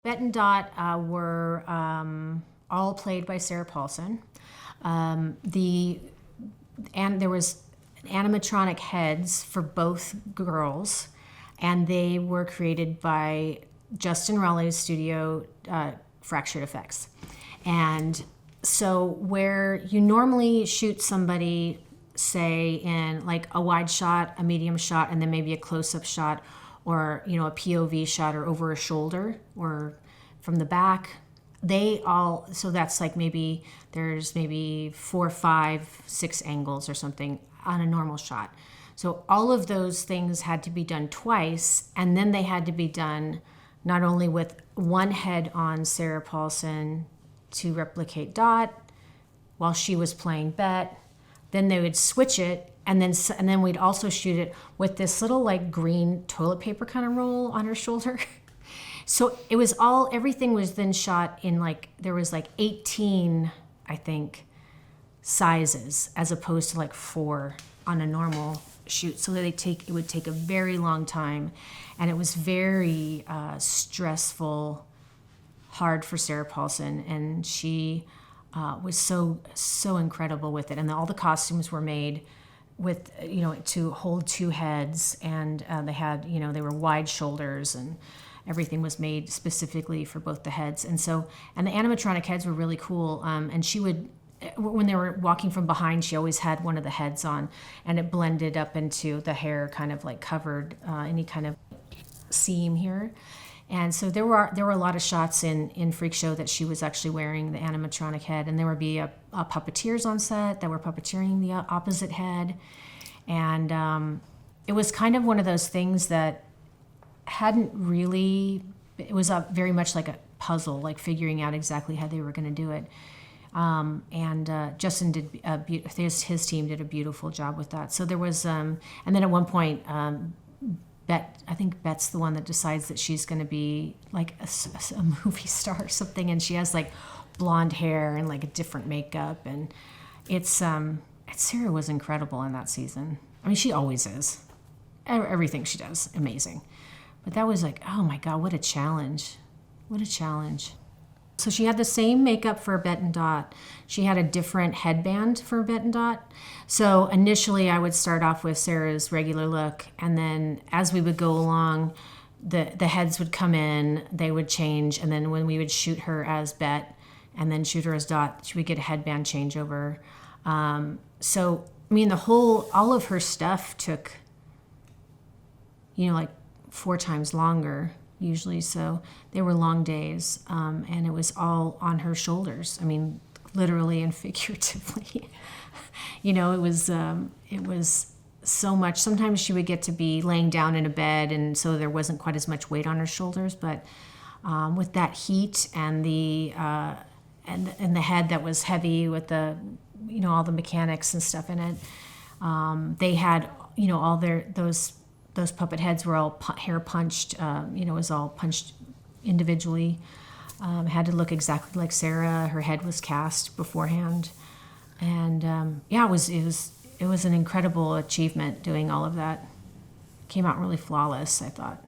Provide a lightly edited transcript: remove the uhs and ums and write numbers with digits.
Bette and Dot were all played by Sarah Paulson. And there was animatronic heads for both girls, and they were created by Justin Raleigh's studio, Fractured Effects. And so where you normally shoot somebody, say in like a wide shot, a medium shot, and then maybe a close-up shot, or a POV shot, or over a shoulder, or from the back, so that's like there's maybe 4, 5, 6 angles or something on a normal shot. So all of those things had to be done twice, and then they had to be done not only with one head on Sarah Paulson to replicate Dot while she was playing Bette, then they would switch it, and then we'd also shoot it with this little like green toilet paper kind of roll on her shoulder. So it was everything was then shot in there was 18, I think, sizes, as opposed to 4 on a normal shoot. So it would take a very long time, and it was very stressful, hard for Sarah Paulson, and she was so incredible with it. And all the costumes were made with to hold 2 heads, and they had they were wide shoulders, and everything was made specifically for both the heads. And the animatronic heads were really cool. And she would, when they were walking from behind, she always had one of the heads on, and it blended up into the hair, kind of covered any kind of seam here. And so there were a lot of shots in Freak Show that she was actually wearing the animatronic head, and there would be puppeteers on set that were puppeteering the opposite head. And it was kind of one of those things that it was very much like a puzzle, figuring out exactly how they were going to do it. And Justin did his team did a beautiful job with that. So there was, and then at one point, I think Bette's the one that decides that she's going to be a movie star or something, and she has blonde hair and a different makeup, and Sarah was incredible in that season. I mean, she always is. Everything she does, amazing. But that was oh my God, what a challenge. What a challenge. So she had the same makeup for Bette and Dot. She had a different headband for Bette and Dot. So initially I would start off with Sarah's regular look, and then as we would go along, the heads would come in, they would change, and then when we would shoot her as Bette and then shoot her as Dot, she would get a headband changeover. So, I mean, all of her stuff took, 4 times longer usually, so they were long days, and it was all on her shoulders. I mean, literally and figuratively. It was so much. Sometimes she would get to be laying down in a bed, and so there wasn't quite as much weight on her shoulders. But with that heat and the head that was heavy with the all the mechanics and stuff in it, they had all those puppet heads were all hair punched, it was all punched individually. Had to look exactly like Sarah. Her head was cast beforehand. And it was an incredible achievement doing all of that. Came out really flawless, I thought.